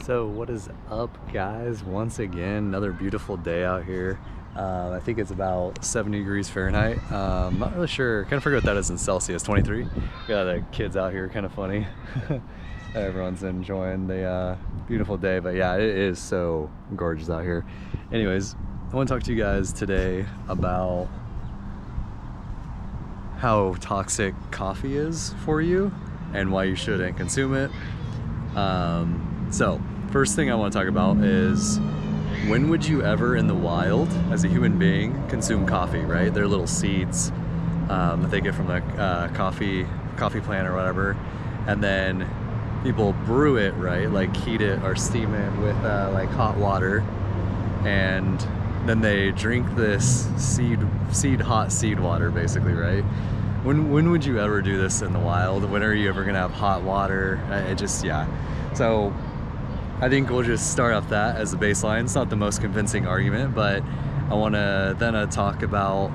So what is up, guys? Once again, another beautiful day out here. I think it's about 70 degrees Fahrenheit. Not really sure, kind of forget what that is in Celsius. 23. Got the kids out here, kind of funny. Everyone's enjoying the beautiful day, but yeah, it is so gorgeous out here. Anyways, I want to talk to you guys today about how toxic coffee is for you and why you shouldn't consume it. So first thing I want to talk about is, when would you ever in the wild as a human being consume coffee, right? They're little seeds that they get from the coffee plant or whatever, and then people brew it, right? Like heat it or steam it with like hot water, and then they drink this hot seed water basically, right? When would you ever do this in the wild? When are you ever gonna have hot water? Yeah. So I think we'll just start off that as a baseline. It's not the most convincing argument, but I want to then talk about,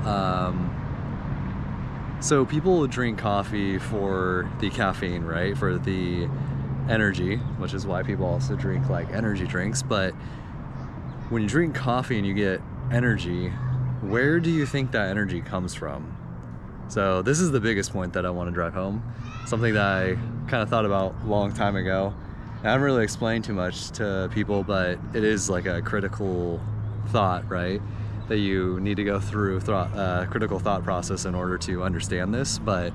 so people drink coffee for the caffeine, right? For the energy, which is why people also drink like energy drinks. But when you drink coffee and you get energy, where do you think that energy comes from? So this is the biggest point that I want to drive home. Something that I kind of thought about a long time ago. I haven't really explained too much to people, but it is like a critical thought, right? That you need to go through critical thought process in order to understand this. But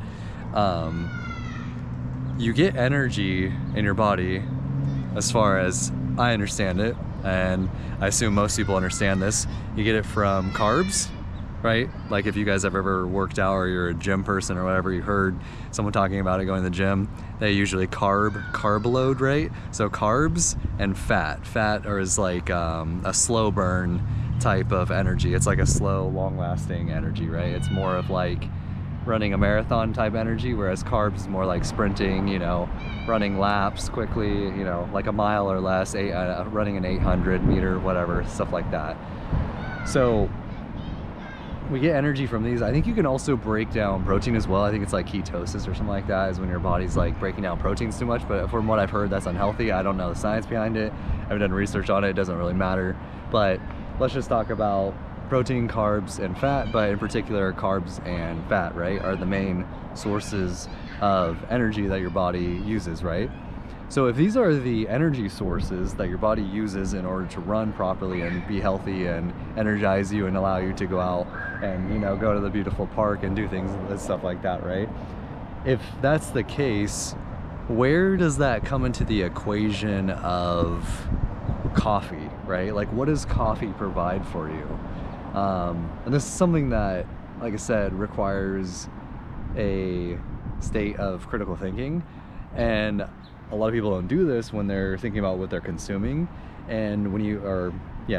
you get energy in your body, as far as I understand it, and I assume most people understand this. You get it from carbs, right? Like if you guys have ever worked out or you're a gym person or whatever, you heard someone talking about it going to the gym, they usually carb load, right? So carbs and fat is like a slow burn type of energy. It's like a slow, long lasting energy, right? It's more of like running a marathon type energy, whereas carbs is more like sprinting, you know, running laps quickly, you know, like a mile or less, running an 800 meter, whatever, stuff like that. So we get energy from these. I think you can also break down protein as well. I think it's like ketosis or something like that, is when your body's like breaking down proteins too much. But from what I've heard, that's unhealthy. I don't know the science behind it. I haven't done research on it. It doesn't really matter. But let's just talk about protein, carbs, and fat. But in particular, carbs and fat, right, are the main sources of energy that your body uses, right? So if these are the energy sources that your body uses in order to run properly and be healthy and energize you and allow you to go out and, you know, go to the beautiful park and do things and stuff like that, right? If that's the case, where does that come into the equation of coffee, right? Like, what does coffee provide for you? And this is something that, like I said, requires a state of critical thinking. And a lot of people don't do this when they're thinking about what they're consuming. And when you are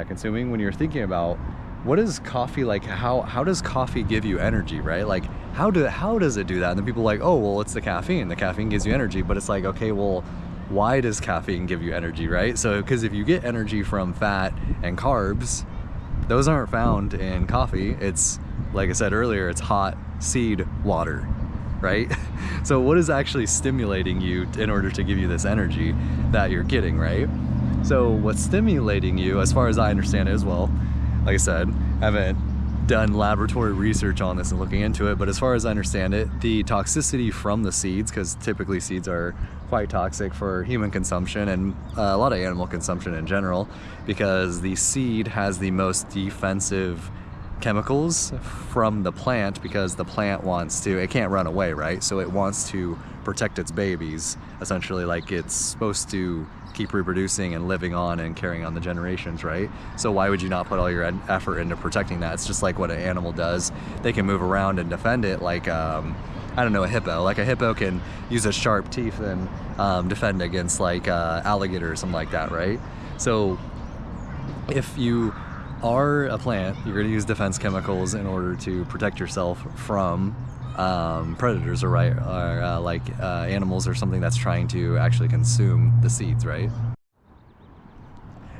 consuming, when you're thinking about what is coffee, like how does coffee give you energy, right? Like how does it do that? And then people are like, oh well, it's the caffeine gives you energy. But it's like, okay, well, why does caffeine give you energy, right? So because if you get energy from fat and carbs, those aren't found in coffee. It's, like I said earlier, it's hot seed water, right? So what is actually stimulating you in order to give you this energy that you're getting, right? So what's stimulating you, as far as I understand it as well, like I said, I haven't done laboratory research on this and looking into it, but as far as I understand it, the toxicity from the seeds, because typically seeds are quite toxic for human consumption and a lot of animal consumption in general, because the seed has the most defensive chemicals from the plant, because the plant it can't run away, right? So it wants to protect its babies, essentially, like it's supposed to keep reproducing and living on and carrying on the generations, right? So why would you not put all your effort into protecting that? It's just like what an animal does. They can move around and defend it, like I don't know, a hippo. Like a hippo can use its sharp teeth and defend against like alligator or something like that, right? So if you are a plant, you're going to use defense chemicals in order to protect yourself from predators, or animals or something that's trying to actually consume the seeds, right?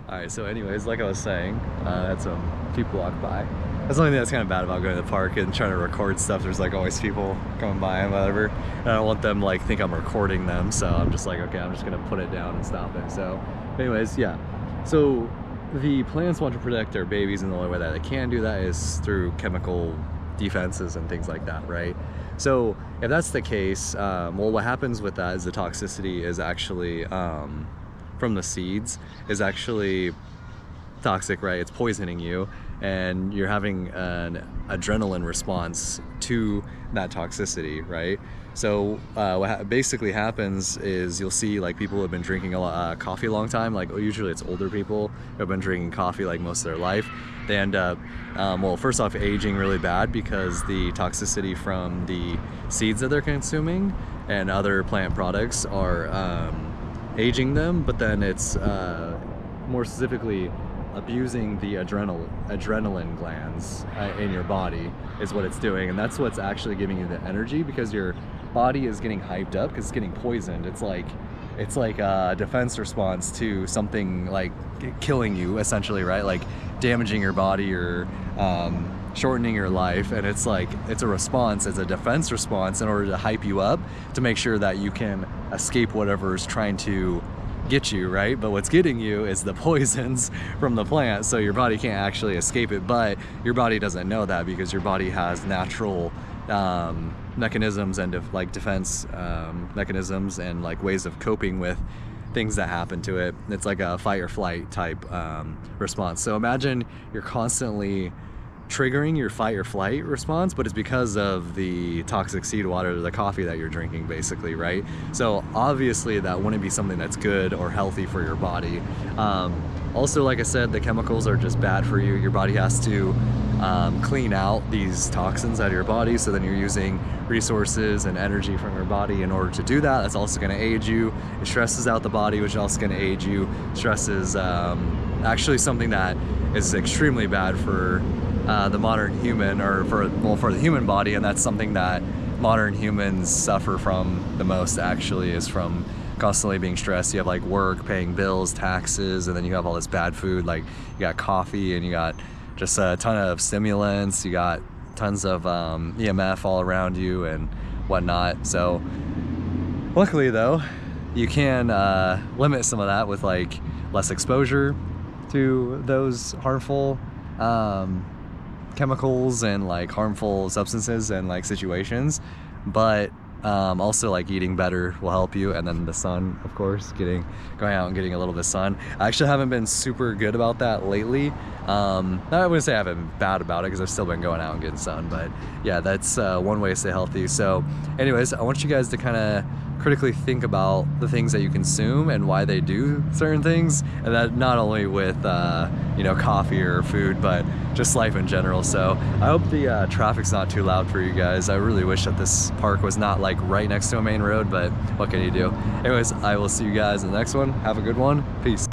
All right, so anyways, like I was saying, I had some people walk by. That's the only thing that's kind of bad about going to the park and trying to record stuff. There's like always people coming by and whatever. And I don't want them like think I'm recording them. So I'm just like, okay, I'm just gonna put it down and stop it. So anyways, yeah. So the plants want to protect their babies, and the only way that they can do that is through chemical defenses and things like that, right? So if that's the case, well, what happens with that is the toxicity is actually from the seeds is actually toxic, right? It's poisoning you, and you're having an adrenaline response to that toxicity, right? So what basically happens is you'll see like people who have been drinking a lot coffee a long time, like usually it's older people who have been drinking coffee like most of their life. They end up, well, first off, aging really bad because the toxicity from the seeds that they're consuming and other plant products are aging them, but then it's more specifically abusing the adrenaline glands in your body is what it's doing, and that's what's actually giving you the energy, because your body is getting hyped up because it's getting poisoned. It's like a defense response to something like killing you, essentially, right? Like damaging your body or shortening your life, and it's a response, as a defense response in order to hype you up to make sure that you can escape whatever is trying to get you, right? But what's getting you is the poisons from the plant, so your body can't actually escape it. But your body doesn't know that, because your body has natural mechanisms and defense mechanisms and like ways of coping with things that happen to it. It's like a fight or flight type response. So imagine you're constantly triggering your fight or flight response, but it's because of the toxic seed water, the coffee that you're drinking, basically, right? So obviously that wouldn't be something that's good or healthy for your body. Also, like I said, the chemicals are just bad for you. Your body has to clean out these toxins out of your body, so then you're using resources and energy from your body in order to do that. That's also going to age you. It stresses out the body, which is also going to age you. Stress is actually something that is extremely bad for the modern human, or for the human body, and that's something that modern humans suffer from the most, actually, is from constantly being stressed. You have like work, paying bills, taxes, and then you have all this bad food, like you got coffee and you got just a ton of stimulants, you got tons of EMF all around you and whatnot. So luckily though, you can limit some of that with like less exposure to those harmful chemicals and like harmful substances and like situations, but also like eating better will help you, and then the sun, of course, going out and getting a little bit of sun. I actually haven't been super good about that lately. I wouldn't say I haven't been bad about it, because I've still been going out and getting sun, but yeah, that's one way to stay healthy. So anyways, I want you guys to kind of critically think about the things that you consume and why they do certain things, and that not only with you know, coffee or food, but just life in general. So I hope the traffic's not too loud for you guys. I really wish that this park was not like right next to a main road, but what can you do? Anyways, I will see you guys in the next one. Have a good one. Peace.